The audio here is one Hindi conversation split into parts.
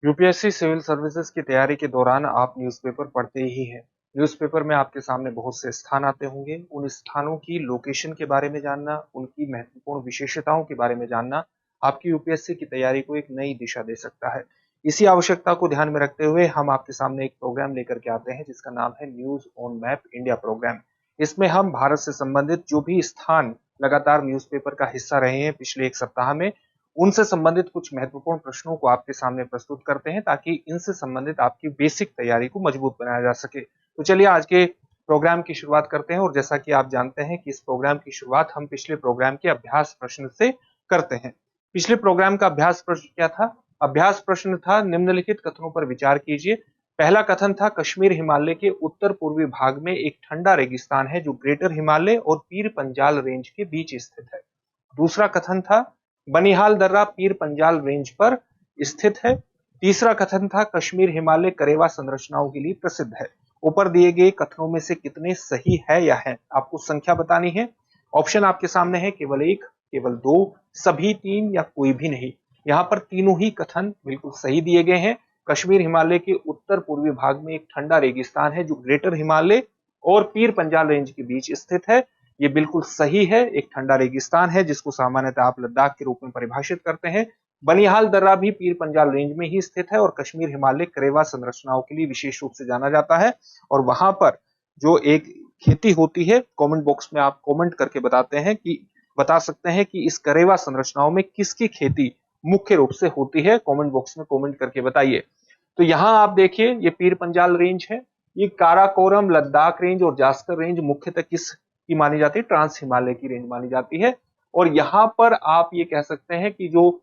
यूपीएससी सिविल सर्विसेज की तैयारी के दौरान आप न्यूज़पेपर पढ़ते ही हैं। न्यूज़पेपर में आपके सामने बहुत से स्थान आते होंगे। उन स्थानों की लोकेशन के बारे में जानना, उनकी महत्वपूर्ण विशेषताओं के बारे में जानना, आपकी यूपीएससी की तैयारी को एक नई दिशा दे सकता है। इसी आवश्यकता को ध्यान में रखते हुए हम आपके सामने एक प्रोग्राम लेकर के आते हैं जिसका नाम है news on map India programme. इसमें हम भारत से संबंधित जो भी स्थान लगातार न्यूज़पेपर का हिस्सा रहे हैं पिछले एक सप्ताह में, उनसे संबंधित कुछ महत्वपूर्ण प्रश्नों को आपके सामने प्रस्तुत करते हैं ताकि इनसे संबंधित आपकी बेसिक तैयारी को मजबूत बनाया जा सके। तो चलिए आज के प्रोग्राम की शुरुआत करते हैं और जैसा कि आप जानते हैं कि इस प्रोग्राम की शुरुआत हम पिछले प्रोग्राम के अभ्यास प्रश्न से करते हैं। पिछले प्रोग्राम का अभ्यास प्रश्न क्या था? अभ्यास प्रश्न था निम्नलिखित कथनों पर विचार कीजिए। पहला कथन था कश्मीर हिमालय के उत्तर पूर्वी भाग में एक ठंडा रेगिस्तान है जो ग्रेटर हिमालय और पीर पंजाल रेंज के बीच स्थित है। दूसरा कथन था बनिहाल दर्रा पीर पंजाल रेंज पर स्थित है। तीसरा कथन था कश्मीर हिमालय करेवा संरचनाओं के लिए प्रसिद्ध है। ऊपर दिए गए कथनों में से कितने सही है या है, आपको संख्या बतानी है। ऑप्शन आपके सामने है, केवल एक, केवल दो, सभी तीन या कोई भी नहीं। यहाँ पर तीनों ही कथन बिल्कुल सही दिए गए हैं। कश्मीर हिमालय के उत्तर पूर्वी भाग में एक ठंडा रेगिस्तान है जो ग्रेटर हिमालय और पीर पंजाल रेंज के बीच स्थित है। ये बिल्कुल सही है। एक ठंडा रेगिस्तान है जिसको सामान्यतः आप लद्दाख के रूप में परिभाषित करते हैं। बनिहाल दर्रा भी पीर पंजाल रेंज में ही स्थित है और कश्मीर हिमालय करेवा संरचनाओं के लिए विशेष रूप से जाना जाता है। और वहां पर जो एक खेती होती है, कमेंट बॉक्स में आप कमेंट करके बता सकते हैं कि इस करेवा संरचनाओं में किसकी खेती मुख्य रूप से होती है। कमेंट बॉक्स में कमेंट करके बताइए। तो यहाँ आप देखिए, ये पीर पंजाल रेंज है, ये काराकोरम, लद्दाख रेंज और जास्कर रेंज मुख्यतः किस की मानी जाती है? ट्रांस हिमालय की रेंज मानी जाती है। और यहाँ पर आप ये कह सकते हैं कि जो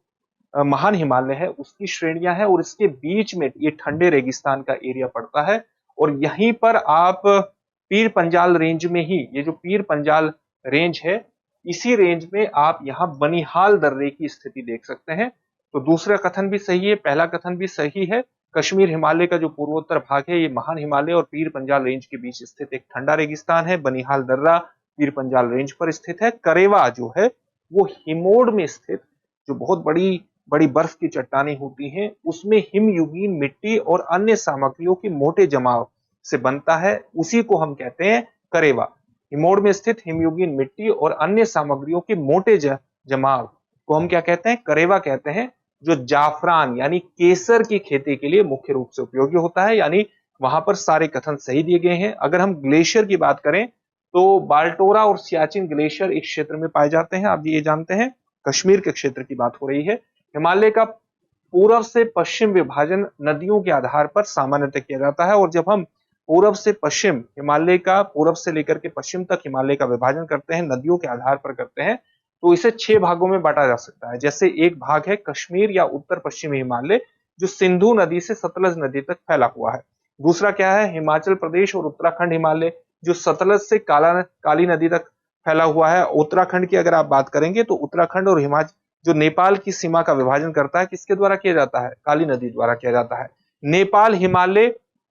महान हिमालय है उसकी श्रेणियां हैं और इसके बीच में ये ठंडे रेगिस्तान का एरिया पड़ता है। और यहीं पर आप पीर पंजाल रेंज में ही, ये जो पीर पंजाल रेंज है, इसी रेंज में आप यहाँ बनिहाल दर्रे की स्थिति देख सकते हैं। तो दूसरा कथन भी सही है, पहला कथन भी सही है। कश्मीर हिमालय का जो पूर्वोत्तर भाग है ये महान हिमालय और पीर पंजाल रेंज के बीच स्थित एक ठंडा रेगिस्तान है। बनिहाल दर्रा पीर पंजाल रेंज पर स्थित है। करेवा जो है वो हिमोड़ में स्थित, जो बहुत बड़ी बड़ी बर्फ की चट्टानें होती हैं, उसमें हिमयुगीन मिट्टी और अन्य सामग्रियों के मोटे जमाव से बनता है, उसी को हम कहते हैं करेवा। हिमोड़ में स्थित हिमयुगीन मिट्टी और अन्य सामग्रियों के मोटे जमाव को हम क्या कहते हैं? करेवा कहते हैं, जो जाफरान यानी केसर की खेती के लिए मुख्य रूप से उपयोगी होता है। यानी वहां पर सारे कथन सही दिए गए हैं। अगर हम ग्लेशियर की बात करें तो बाल्टोरा और सियाचिन ग्लेशियर एक क्षेत्र में पाए जाते हैं, आप ये जानते हैं। कश्मीर के क्षेत्र की बात हो रही है। हिमालय का पूर्व से पश्चिम विभाजन नदियों के आधार पर सामान्यतः किया जाता है। और जब हम पूर्व से पश्चिम, हिमालय का पूर्व से लेकर के पश्चिम तक हिमालय का विभाजन करते हैं, नदियों के आधार पर करते हैं, तो इसे 6 भागों में बांटा जा सकता है। जैसे एक भाग है कश्मीर या उत्तर पश्चिमी हिमालय, जो सिंधु नदी से सतलज नदी तक फैला हुआ है। दूसरा क्या है? हिमाचल प्रदेश और उत्तराखंड हिमालय, जो सतलज से काली नदी तक फैला हुआ है। उत्तराखंड की अगर आप बात करेंगे तो उत्तराखंड और हिमाचल जो नेपाल की सीमा का विभाजन करता है, किसके द्वारा किया जाता है? काली नदी द्वारा किया जाता है। नेपाल हिमालय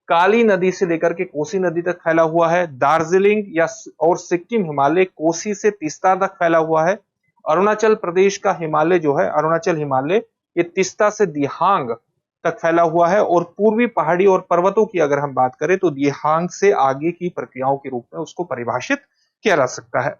काली नदी से लेकर के कोसी नदी तक फैला हुआ है। दार्जिलिंग या और सिक्किम हिमालय कोसी से तीस्ता तक फैला हुआ है। अरुणाचल प्रदेश का हिमालय जो है, अरुणाचल हिमालय, ये तीस्ता से दिहांग तक फैला हुआ है। और पूर्वी पहाड़ी और पर्वतों की अगर हम बात करें तो दिहांग से आगे की प्रक्रियाओं के रूप में उसको परिभाषित किया जा सकता है।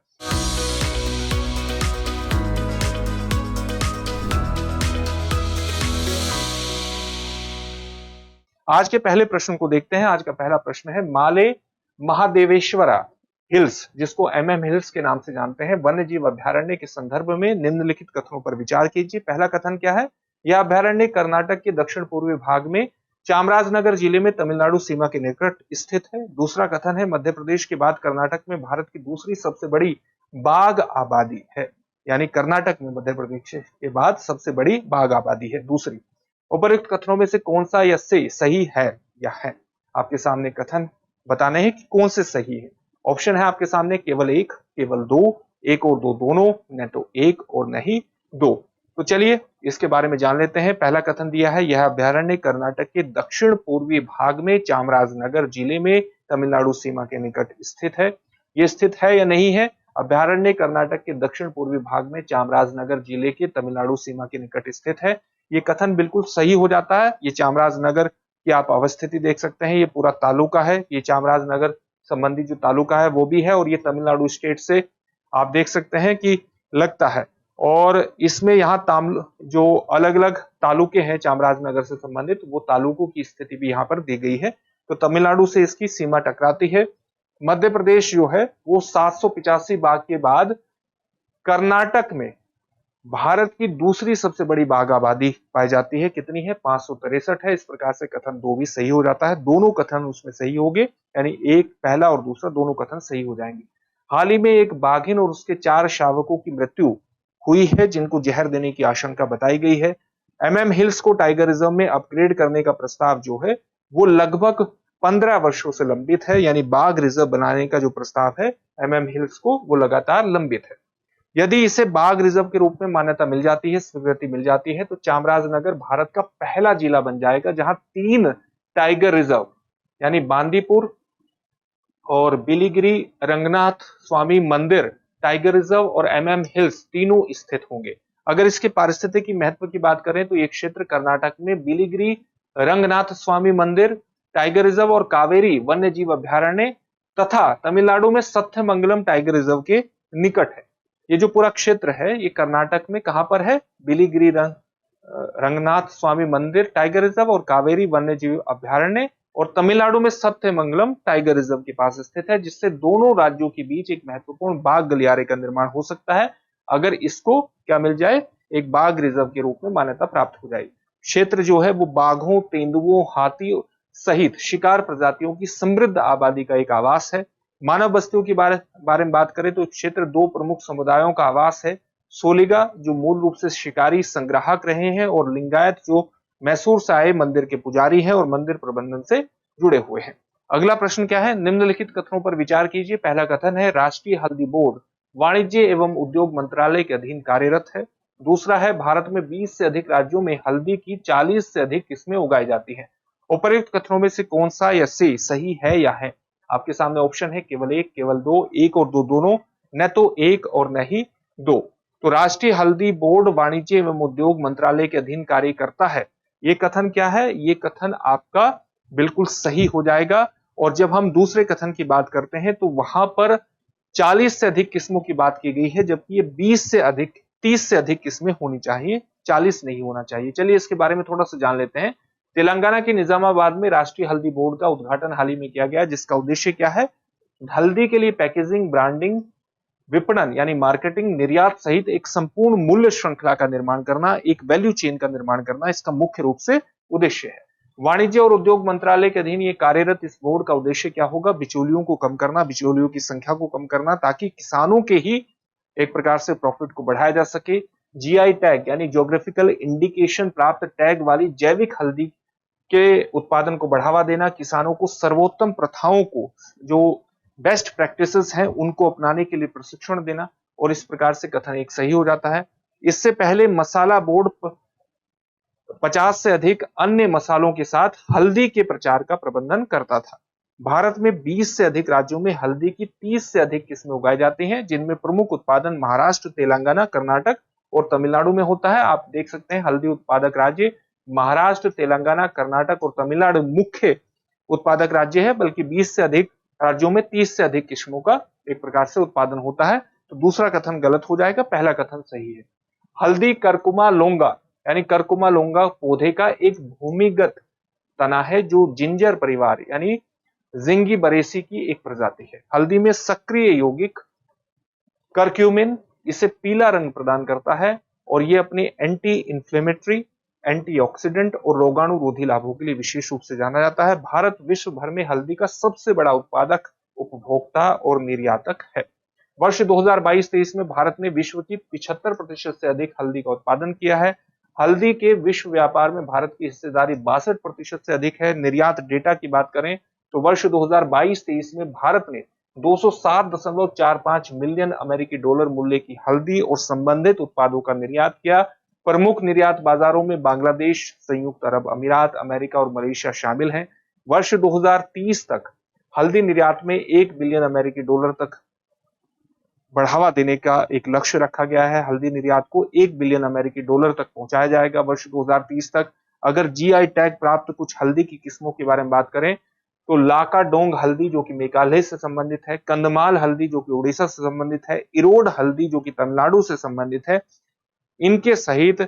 आज के पहले प्रश्न को देखते हैं। आज का पहला प्रश्न है माले महादेवेश्वरा हिल्स, जिसको MM हिल्स के नाम से जानते हैं, वन्य जीव अभ्यारण्य के संदर्भ में निम्नलिखित कथनों पर विचार कीजिए। पहला कथन क्या है? यह अभ्यारण्य कर्नाटक के दक्षिण पूर्वी भाग में चामराजनगर जिले में तमिलनाडु सीमा के निकट स्थित है। दूसरा कथन है मध्य प्रदेश के बाद कर्नाटक में भारत की दूसरी सबसे बड़ी बाघ आबादी है। यानी कर्नाटक में मध्य प्रदेश के बाद सबसे बड़ी बाघ आबादी है दूसरी। उपरोक्त कथनों में से कौन सा या से सही है या है? आपके सामने कथन बताने हैं कि कौन से सही है। ऑप्शन है आपके सामने, केवल एक, केवल दो, एक और दो दोनों, न तो एक और नहीं दो। तो चलिए इसके बारे में जान लेते हैं। पहला कथन दिया है यह अभ्यारण्य कर्नाटक के दक्षिण पूर्वी भाग में चामराजनगर जिले में तमिलनाडु सीमा के निकट स्थित है। ये स्थित है या नहीं है? अभ्यारण्य कर्नाटक के दक्षिण पूर्वी भाग में चामराजनगर जिले के तमिलनाडु सीमा के निकट स्थित है। ये कथन बिल्कुल सही हो जाता है। ये चामराजनगर की आप अवस्थिति देख सकते हैं, ये पूरा तालुका है, ये चामराजनगर संबंधी जो तालुका है वो भी है, और ये तमिलनाडु स्टेट से आप देख सकते हैं कि लगता है। और इसमें यहाँ जो अलग अलग तालुके हैं चामराजनगर से संबंधित, वो तालुकों की स्थिति भी यहाँ पर दी गई है। तो तमिलनाडु से इसकी सीमा टकराती है। मध्य प्रदेश जो है वो 785 बाघ के बाद कर्नाटक में भारत की दूसरी सबसे बड़ी बाघ आबादी पाई जाती है। कितनी है? 563 है। इस प्रकार से कथन 2 भी सही हो जाता है। दोनों कथन उसमें सही होंगे, यानी एक पहला और दूसरा दोनों कथन सही हो जाएंगे। हाल ही में एक बाघिन और उसके 4 शावकों की मृत्यु हुई है, जिनको जहर देने की आशंका बताई गई है। एमएम हिल्स को टाइगर रिजर्व में अपग्रेड करने का प्रस्ताव जो है वो लगभग 15 वर्षों से लंबित है, यानी बाघ रिजर्व बनाने का जो प्रस्ताव है एमएम हिल्स को, वो लगातार लंबित है। यदि इसे बाघ रिजर्व के रूप में मान्यता मिल जाती है, स्वीकृति मिल जाती है, तो चामराजनगर भारत का पहला जिला बन जाएगा जहां 3 टाइगर रिजर्व यानी बांदीपुर और बिलीगिरी रंगनाथ स्वामी मंदिर टाइगर रिजर्व और एमएम हिल्स तीनों स्थित होंगे। अगर इसके पारिस्थितिकी महत्व की बात करें तो ये क्षेत्र कर्नाटक में बिलीगिरी रंगनाथ स्वामी मंदिर टाइगर रिजर्व और कावेरी वन्य जीव अभ्यारण्य तथा तमिलनाडु में सत्यमंगलम टाइगर रिजर्व के निकट है। ये जो पूरा क्षेत्र है ये कर्नाटक में कहां पर है? बिलीगिरी रंगनाथ स्वामी मंदिर टाइगर रिजर्व और कावेरी वन्य जीव अभ्यारण्य, और तमिलनाडु में सत्यमंगलम टाइगर रिजर्व के पास स्थित है, जिससे दोनों राज्यों के बीच एक महत्वपूर्ण बाघ गलियारे का निर्माण हो सकता है अगर इसको क्या मिल जाए? एक बाघ रिजर्व के रूप में मान्यता प्राप्त हो जाए। क्षेत्र जो है वो बाघों, तेंदुओं, हाथी सहित शिकार प्रजातियों की समृद्ध आबादी का एक आवास है। मानव बस्तियों के बारे में बात करें तो क्षेत्र 2 प्रमुख समुदायों का आवास है। सोलिगा जो मूल रूप से शिकारी संग्राहक रहे हैं, और लिंगायत जो मैसूर से आए मंदिर के पुजारी हैं और मंदिर प्रबंधन से जुड़े हुए हैं। अगला प्रश्न क्या है? निम्नलिखित कथनों पर विचार कीजिए। पहला कथन है राष्ट्रीय हल्दी बोर्ड वाणिज्य एवं उद्योग मंत्रालय के अधीन कार्यरत है। दूसरा है भारत में 20 से अधिक राज्यों में हल्दी की 40 से अधिक किस्में उगाई जाती हैं। उपर्युक्त कथनों में से कौन सा या सी सही है या है? आपके सामने ऑप्शन है केवल 1, केवल 2, 1 और 2 दोनों, न तो 1 और न ही 2। तो राष्ट्रीय हल्दी बोर्ड वाणिज्य एवं उद्योग मंत्रालय के अधीन कार्य करता है, ये कथन क्या है? ये कथन आपका बिल्कुल सही हो जाएगा। और जब हम दूसरे कथन की बात करते हैं तो वहां पर 40 से अधिक किस्मों की बात की गई है, जबकि ये 20 से अधिक 30 से अधिक किस्में होनी चाहिए, 40 नहीं होना चाहिए। चलिए इसके बारे में थोड़ा सा जान लेते हैं। तेलंगाना के निजामाबाद में राष्ट्रीय हल्दी बोर्ड का उद्घाटन हाल ही में किया गया, जिसका उद्देश्य क्या है? हल्दी के लिए पैकेजिंग, ब्रांडिंग, विपणन यानी मार्केटिंग, निर्यात सहित एक संपूर्ण मूल्य श्रृंखला का निर्माण करना, एक वैल्यू चेन का निर्माण करना इसका मुख्य रूप से उद्देश्य है। वाणिज्य और उद्योग मंत्रालय के अधीन ये कार्यरत इस बोर्ड का उद्देश्य क्या होगा? बिचौलियों को कम करना, बिचौलियों की संख्या को कम करना, ताकि किसानों के ही एक प्रकार से प्रॉफिट को बढ़ाया जा सके। जीआई टैग यानी ज्योग्राफिकल इंडिकेशन प्राप्त टैग वाली जैविक हल्दी के उत्पादन को बढ़ावा देना, किसानों को सर्वोत्तम प्रथाओं को, जो बेस्ट प्रैक्टिसेस हैं उनको अपनाने के लिए प्रशिक्षण देना, और इस प्रकार से कथन एक सही हो जाता है। इससे पहले मसाला बोर्ड 50 से अधिक अन्य मसालों के साथ हल्दी के प्रचार का प्रबंधन करता था। भारत में 20 से अधिक राज्यों में हल्दी की 30 से अधिक किस्में उगाई जाती हैं, जिनमें प्रमुख उत्पादन महाराष्ट्र, तेलंगाना, कर्नाटक और तमिलनाडु में होता है। आप देख सकते हैं हल्दी उत्पादक राज्य महाराष्ट्र, तेलंगाना, कर्नाटक और तमिलनाडु मुख्य उत्पादक राज्य है, बल्कि 20 से अधिक राज्यों में 30 से अधिक किस्मों का एक प्रकार से उत्पादन होता है। तो दूसरा कथन गलत हो जाएगा, पहला कथन सही है। हल्दी करकुमा लोंगा यानी करकुमा लोंगा पौधे का एक भूमिगत तना है, जो जिंजर परिवार यानी जिंगीबरेसी की एक प्रजाति है। हल्दी में सक्रिय यौगिक करक्यूमिन इसे पीला रंग प्रदान करता है, और ये अपने एंटी इंफ्लेमेटरी, एंटीऑक्सीडेंट और रोगाणुरोधी लाभों के लिए विशेष रूप से जाना जाता है। भारत विश्व भर में हल्दी का सबसे बड़ा उत्पादक, उपभोक्ता और निर्यातक है। वर्ष 2022-23 में भारत ने विश्व की 75% से अधिक हल्दी का उत्पादन किया है। हल्दी के विश्व व्यापार में भारत की हिस्सेदारी 62% से अधिक है। निर्यात डेटा की बात करें तो वर्ष 2022-23 में भारत ने 207.45 मिलियन अमेरिकी डॉलर मूल्य की हल्दी और संबंधित उत्पादों का निर्यात किया। प्रमुख निर्यात बाजारों में बांग्लादेश, संयुक्त अरब अमीरात, अमेरिका और मलेशिया शामिल हैं। वर्ष 2030 तक हल्दी निर्यात में 1 बिलियन अमेरिकी डॉलर तक बढ़ावा देने का एक लक्ष्य रखा गया है। हल्दी निर्यात को 1 बिलियन अमेरिकी डॉलर तक पहुंचाया जाएगा वर्ष 2030 तक। अगर जीआई टैग प्राप्त कुछ हल्दी की किस्मों के बारे में बात करें तो लाकाडोंग हल्दी जो कि मेघालय से संबंधित है, कंधमाल हल्दी जो कि उड़ीसा से संबंधित है, इरोड हल्दी जो कि तमिलनाडु से संबंधित है, इनके सहित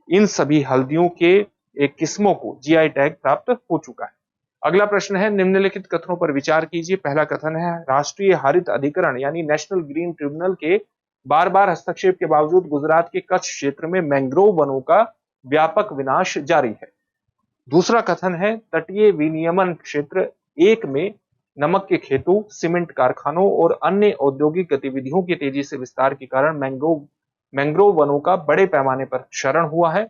इन सभी हल्दियों के एक किस्मों को जीआई टैग प्राप्त हो चुका है। अगला प्रश्न है, निम्नलिखित कथनों पर विचार कीजिए। पहला कथन है, राष्ट्रीय हरित अधिकरण यानी नेशनल ग्रीन ट्रिब्यूनल के बार बार हस्तक्षेप के बावजूद गुजरात के कच्छ क्षेत्र में मैंग्रोव वनों का व्यापक विनाश जारी है। दूसरा कथन है, तटीय विनियमन क्षेत्र 1 में नमक के खेतों, सीमेंट कारखानों और अन्य औद्योगिक गतिविधियों के तेजी से विस्तार के कारण मैंग्रोव वनों का बड़े पैमाने पर क्षरण हुआ है।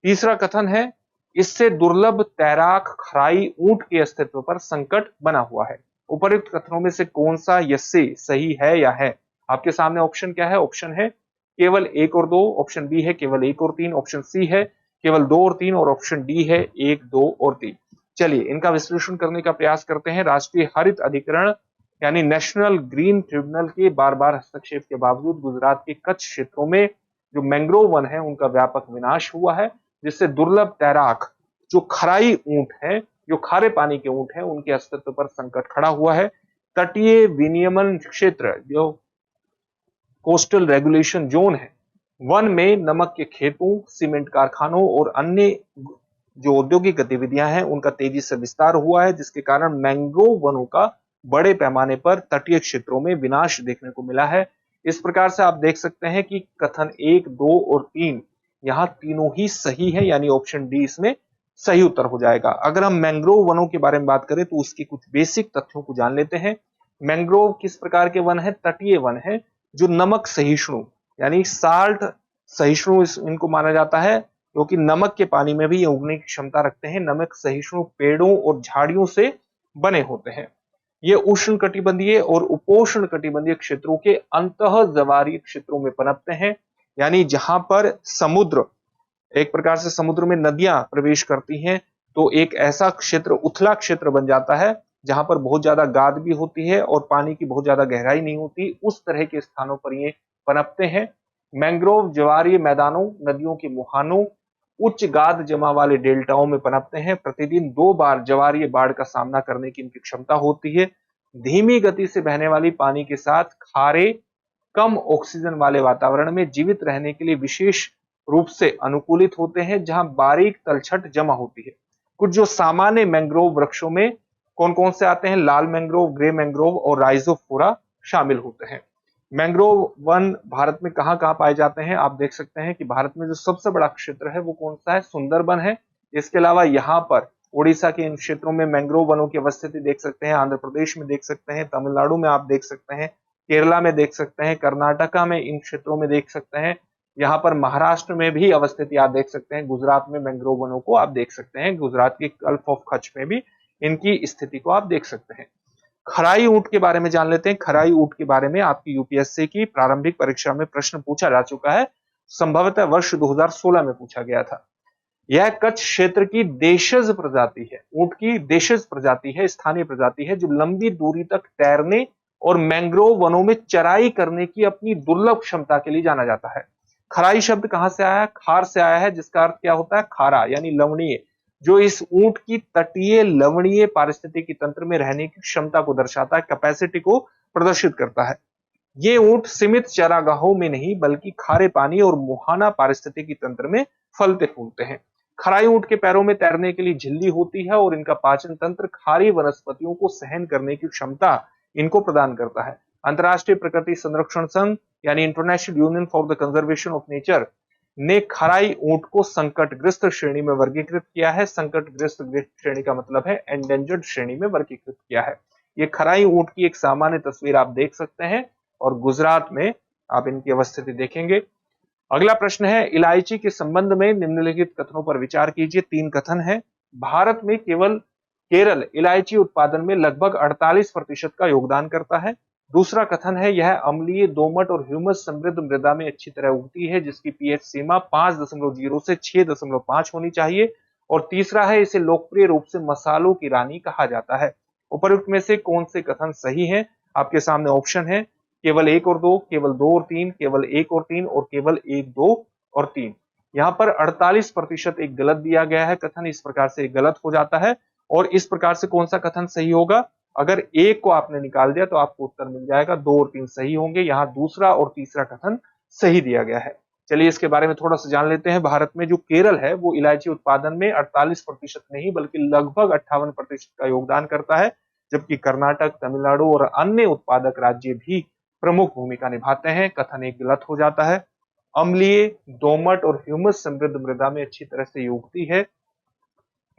तीसरा कथन है, इससे दुर्लभ तैराक खराई ऊंट के अस्तित्व पर संकट बना हुआ है। उपर्युक्त कथनों में से कौन सा यसे सही है या है? आपके सामने ऑप्शन क्या है? ऑप्शन है केवल 1 और 2, ऑप्शन बी है केवल 1 और 3, ऑप्शन सी है केवल 2 और 3 और ऑप्शन डी है 1, 2 और 3। चलिए इनका विश्लेषण करने का प्रयास करते हैं। राष्ट्रीय हरित अधिकरण यानी नेशनल ग्रीन ट्रिब्यूनल के बार बार हस्तक्षेप के बावजूद गुजरात के कच्छ क्षेत्रों में जो मैंग्रोव वन है उनका व्यापक विनाश हुआ है, जिससे दुर्लभ तैराक जो खराई ऊंट है, जो खारे पानी के ऊंट है, उनके अस्तित्व पर संकट खड़ा हुआ है। तटीय विनियमन क्षेत्र जो कोस्टल रेगुलेशन जोन है, वन में नमक के खेतों, सीमेंट कारखानों और अन्य जो औद्योगिक गतिविधियां हैं उनका तेजी से विस्तार हुआ है, जिसके कारण मैंग्रोव वनों का बड़े पैमाने पर तटीय क्षेत्रों में विनाश देखने को मिला है। इस प्रकार से आप देख सकते हैं कि कथन 1, 2 और 3 यहां तीनों ही सही है, यानी ऑप्शन डी इसमें सही उत्तर हो जाएगा। अगर हम मैंग्रोव वनों के बारे में बात करें तो उसके कुछ बेसिक तथ्यों को जान लेते हैं। मैंग्रोव किस प्रकार के वन है? तटीय वन है जो नमक सहिष्णु यानी साल्ट सहिष्णु इनको माना जाता है, क्योंकि नमक के पानी में भी ये उगने की क्षमता रखते हैं। नमक सहिष्णु पेड़ों और झाड़ियों से बने होते हैं। ये उष्ण कटिबंधीय और उपोष्ण कटिबंधीय क्षेत्रों के अंतः जवारीय क्षेत्रों में पनपते हैं, यानी जहां पर समुद्र एक प्रकार से समुद्र में नदियां प्रवेश करती हैं तो एक ऐसा क्षेत्र उथला क्षेत्र बन जाता है जहां पर बहुत ज्यादा गाद भी होती है और पानी की बहुत ज्यादा गहराई नहीं होती, उस तरह के स्थानों पर ये पनपते हैं। मैंग्रोव ज्वारीय मैदानों, नदियों के मुहानों, उच्च गाद जमा वाले डेल्टाओं में पनपते हैं। प्रतिदिन 2 बार ज्वारीय बाढ़ का सामना करने की इनकी क्षमता होती है। धीमी गति से बहने वाली पानी के साथ खारे कम ऑक्सीजन वाले वातावरण में जीवित रहने के लिए विशेष रूप से अनुकूलित होते हैं, जहां बारीक तलछट जमा होती है। कुछ जो सामान्य मैंग्रोव वृक्षों में कौन कौन से आते हैं? लाल मैंग्रोव, ग्रे मैंग्रोव और राइजोफोरा शामिल होते हैं। मैंग्रोव वन भारत में कहां कहां पाए जाते हैं? आप देख सकते हैं कि भारत में जो सबसे बड़ा क्षेत्र है वो कौन सा है? सुंदरबन है। इसके अलावा यहाँ पर उड़ीसा के इन क्षेत्रों में मैंग्रोव वनों की अवस्थिति देख सकते हैं, आंध्र प्रदेश में देख सकते हैं, तमिलनाडु में आप देख सकते हैं, केरला में देख सकते हैं, कर्नाटका में इन क्षेत्रों में देख सकते हैं, यहाँ पर महाराष्ट्र में भी अवस्थिति आप देख सकते हैं, गुजरात में मैंग्रोव वनों को आप देख सकते हैं, गुजरात के गल्फ ऑफ कच्छ में भी इनकी स्थिति को आप देख सकते हैं। खराई ऊंट के बारे में जान लेते हैं। खराई ऊंट के बारे में आपकी यूपीएससी की प्रारंभिक परीक्षा में प्रश्न पूछा जा चुका है, संभवतः वर्ष 2016 में पूछा गया था। यह कच्छ क्षेत्र की देशज प्रजाति है, ऊंट की देशज प्रजाति है, स्थानीय प्रजाति है, जो लंबी दूरी तक तैरने और मैंग्रोव वनों में चराई करने की अपनी दुर्लभ क्षमता के लिए जाना जाता है। खराई शब्द कहां से आया है? खार से आया है, जिसका अर्थ क्या होता है? खारा यानी लवणीय, जो इस ऊंट की तटीय लवणीय पारिस्थितिकी तंत्र में रहने की क्षमता को दर्शाता है, कैपेसिटी को प्रदर्शित करता है। ये ऊंट सीमित चरागाहों में नहीं बल्कि खारे पानी और मुहाना पारिस्थितिकी तंत्र में फलते फूलते हैं। खराई ऊंट के पैरों में तैरने के लिए झिल्ली होती है और इनका पाचन तंत्र खारी वनस्पतियों को सहन करने की क्षमता इनको प्रदान करता है। अंतरराष्ट्रीय प्रकृति संरक्षण संघ यानी international union for the conservation of nature ने खराई ऊंट को संकटग्रस्त श्रेणी में वर्गीकृत किया है। संकटग्रस्त श्रेणी का मतलब है एंडेंजर्ड श्रेणी में वर्गीकृत किया है। ये खराई ऊंट की एक सामान्य तस्वीर आप देख सकते हैं और गुजरात में आप इनकी अवस्थिति देखेंगे। अगला प्रश्न है, इलायची के संबंध में निम्नलिखित कथनों पर विचार कीजिए। 3 कथन है। भारत में केरल इलायची उत्पादन में लगभग 48% का योगदान करता है। दूसरा कथन है, यह अम्लीय, दोमट और ह्यूमस समृद्ध मृदा में अच्छी तरह उगती है, जिसकी पीएच सीमा 5.0 से 6.5 होनी चाहिए। और तीसरा है, इसे लोकप्रिय रूप से मसालों की रानी कहा जाता है। उपर्युक्त में से कौन से कथन सही है? आपके सामने ऑप्शन है केवल 1 और 2, केवल 2 और 3, केवल 1 और 3 और केवल 1, 2 और 3। यहाँ पर 48% एक गलत दिया गया है कथन, इस प्रकार से एक गलत हो जाता है। और इस प्रकार से कौन सा कथन सही होगा? अगर एक को आपने निकाल दिया तो आपको उत्तर मिल जाएगा, 2 और 3 सही होंगे। यहाँ दूसरा और तीसरा कथन सही दिया गया है। चलिए इसके बारे में थोड़ा सा जान लेते हैं। भारत में जो केरल है वो इलायची उत्पादन में 48% नहीं बल्कि लगभग 58% का योगदान करता है, जबकि कर्नाटक, तमिलनाडु और अन्य उत्पादक राज्य भी प्रमुख भूमिका निभाते हैं। कथन एक गलत हो जाता है। अम्लीय, दोमट और ह्यूमस समृद्ध मृदा में अच्छी तरह से उगती है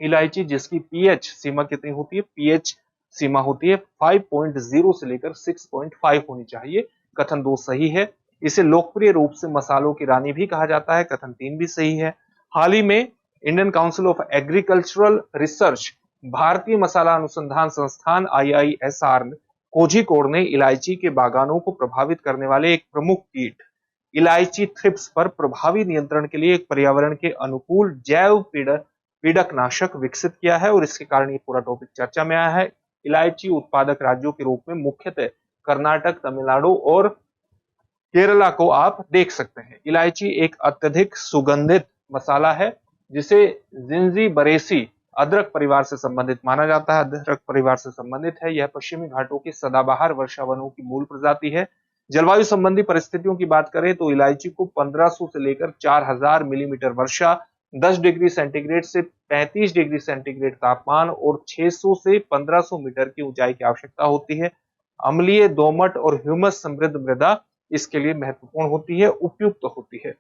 इलायची, जिसकी पीएच सीमा कितनी होती है? पीएच सीमा होती है 5.0 से लेकर 6.5 होनी चाहिए। कथन 2 सही है। इसे लोकप्रिय रूप से मसालों की रानी भी कहा जाता है। कथन 3 भी सही है। हाल ही में Indian council of agricultural research, भारतीय मसाला अनुसंधान संस्थान IISR कोझिकोड ने इलायची के बागानों को प्रभावित करने वाले एक प्रमुख कीट इलायची थ्रिप्स पर प्रभावी नियंत्रण के लिए एक पर्यावरण के अनुकूल जैव पीड़कनाशक विकसित किया है और इसके कारण ये पूरा टॉपिक चर्चा में आया है। इलायची उत्पादक राज्यों के रूप में मुख्यतः कर्नाटक, तमिलनाडु और केरला को आप देख सकते हैं। इलायची एक अत्यधिक सुगंधित मसाला है जिसे जिंजीबरेसी अदरक परिवार से संबंधित माना जाता है। अदरक परिवार से संबंधित है। यह पश्चिमी घाटों की सदाबहार वर्षावनों की मूल प्रजाति है। जलवायु संबंधी परिस्थितियों की बात करें तो इलायची को 1500 से लेकर 4000 मिलीमीटर वर्षा, 10 डिग्री सेंटीग्रेड से 35 डिग्री सेंटीग्रेड तापमान और 600 से 1500 मीटर की ऊंचाई की आवश्यकता होती है। अम्लीय, दोमट और ह्यूमस समृद्ध मृदा इसके लिए महत्वपूर्ण होती है, उपयुक्त होती है।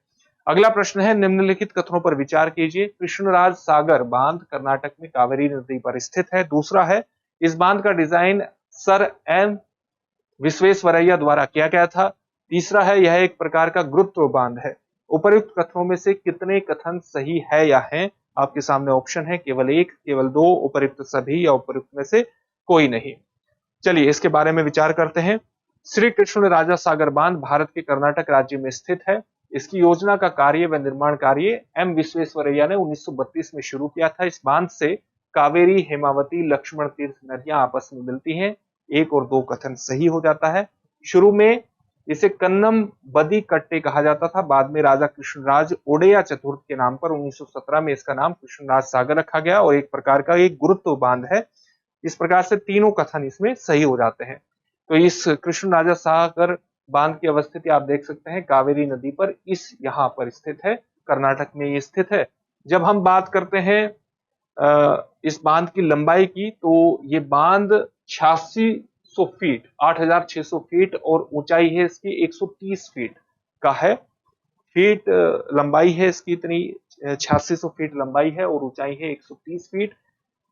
अगला प्रश्न है, निम्नलिखित कथनों पर विचार कीजिए। कृष्णराज सागर बांध कर्नाटक में कावेरी नदी पर स्थित है। दूसरा है, इस बांध का डिजाइन सर एम विश्वेश्वरैया द्वारा किया गया था। तीसरा है, यह एक प्रकार का गुरुत्व बांध है। उपर्युक्त कथनों में से कितने कथन सही है या हैं? आपके सामने ऑप्शन है, केवल 1, केवल 2, उपर्युक्त सभी या उपर्युक्त में से कोई नहीं। चलिए इसके बारे में विचार करते हैं। श्री कृष्ण राजा सागर बांध भारत के कर्नाटक राज्य में स्थित है। इसकी योजना का कार्य व निर्माण कार्य एम विश्वेश्वरैया ने 1932 में शुरू किया था। इस बांध से कावेरी, हेमावती, लक्ष्मण तीर्थ नदियां आपस में मिलती हैं। 1 और 2 कथन सही हो जाता है। शुरू में इसे कन्नम बदी कट्टे कहा जाता था। बाद में राजा कृष्णराज ओडेया चतुर्थ के नाम पर 1917 में इसका नाम कृष्णराज सागर रखा गया और एक प्रकार का एक गुरुत्व बांध है। इस प्रकार से तीनों कथन इसमें सही हो जाते हैं। तो इस कृष्ण राजा सागर बांध की अवस्थिति आप देख सकते हैं कावेरी नदी पर, इस यहाँ पर स्थित है, कर्नाटक में ये स्थित है। जब हम बात करते हैं इस बांध की लंबाई की, तो ये बांध 8600 फीट, 8600 फीट और ऊंचाई है इसकी 130 फीट का है। फीट लंबाई है इसकी, इतनी 8600 फीट लंबाई है और ऊंचाई है 130 फीट।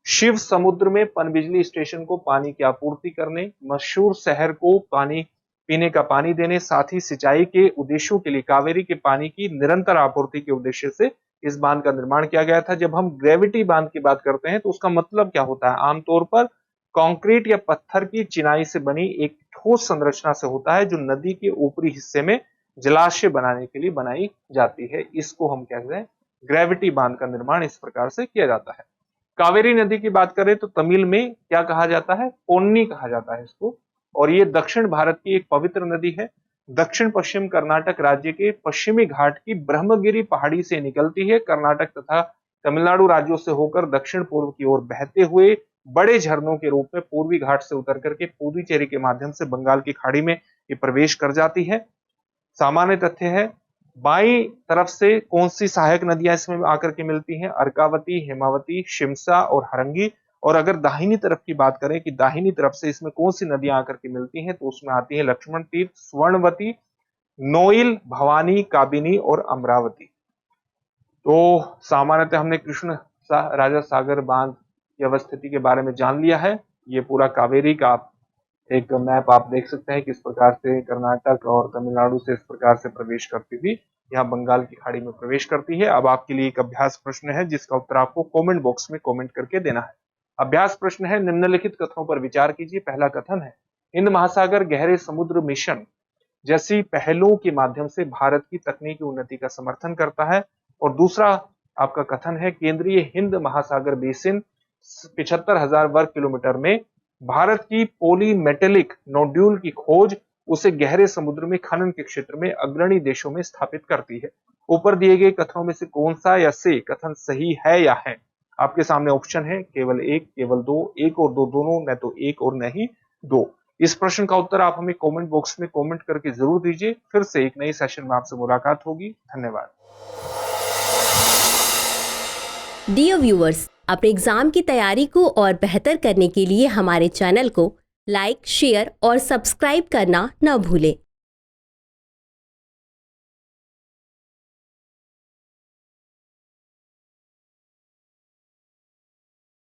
शिव समुद्र में पनबिजली स्टेशन को पानी की आपूर्ति करने, मशहूर शहर को पानी पीने का पानी देने, साथ ही सिंचाई के उद्देश्यों के लिए कावेरी के पानी की निरंतर आपूर्ति के उद्देश्य से इस बांध का निर्माण किया गया था। जब हम ग्रेविटी बांध की बात करते हैं तो उसका मतलब क्या होता है? आमतौर पर कंक्रीट या पत्थर की चिनाई से बनी एक ठोस संरचना से होता है जो नदी के ऊपरी हिस्से में जलाशय बनाने के लिए बनाई जाती है। इसको हम कहते हैं ग्रेविटी बांध का निर्माण इस प्रकार से किया जाता है। कावेरी नदी की बात करें तो तमिल में क्या कहा जाता है? पोन्नी कहा जाता है इसको, और ये दक्षिण भारत की एक पवित्र नदी है। दक्षिण पश्चिम कर्नाटक राज्य के पश्चिमी घाट की ब्रह्मगिरी पहाड़ी से निकलती है। कर्नाटक तथा तमिलनाडु राज्यों से होकर दक्षिण पूर्व की ओर बहते हुए बड़े झरनों के रूप में पूर्वी घाट से उतर करके पुडुचेरी के माध्यम से बंगाल की खाड़ी में ये प्रवेश कर जाती है। सामान्य तथ्य है, बाई तरफ से कौन सी सहायक नदियां इसमें आकर के मिलती हैं? अर्कावती, हेमावती, शिमसा और हरंगी। और अगर दाहिनी तरफ की बात करें कि दाहिनी तरफ से इसमें कौन सी नदियां आकर के मिलती हैं, तो उसमें आती है लक्ष्मण तीर्थ, स्वर्णवती, नोइल, भवानी, काबिनी और अमरावती। तो सामान्यतः हमने कृष्ण राजा सागर बांध की अवस्थिति के बारे में जान लिया है। ये पूरा कावेरी का एक मैप आप देख सकते हैं किस प्रकार से कर्नाटक और तमिलनाडु से इस प्रकार से प्रवेश करती थी, यहाँ बंगाल की खाड़ी में प्रवेश करती है। अब आपके लिए एक अभ्यास प्रश्न है जिसका उत्तर आपको कमेंट बॉक्स में कमेंट करके देना है। अभ्यास प्रश्न है, निम्नलिखित कथनों पर विचार कीजिए। पहला कथन है, हिंद महासागर गहरे समुद्र मिशन जैसी पहलों के माध्यम से भारत की तकनीकी उन्नति का समर्थन करता है। और दूसरा आपका कथन है, केंद्रीय हिंद महासागर बेसिन 75,000 वर्ग किलोमीटर में भारत की पॉलीमेटेलिक नोड्यूल की खोज उसे गहरे समुद्र में खनन के क्षेत्र में अग्रणी देशों में स्थापित करती है। ऊपर दिए गए कथनों में से कौन सा या से कथन सही है या है? आपके सामने ऑप्शन है केवल एक, केवल दो, एक और दो दोनों, न तो एक और न ही दो। इस प्रश्न का उत्तर आप हमें कमेंट बॉक्स में कमेंट करके जरूर दीजिए। फिर से एक नए सेशन में आपसे मुलाकात होगी। धन्यवाद। डियर व्यूअर्स, अपने एग्जाम की तैयारी को और बेहतर करने के लिए हमारे चैनल को लाइक, शेयर और सब्सक्राइब करना न भूलें।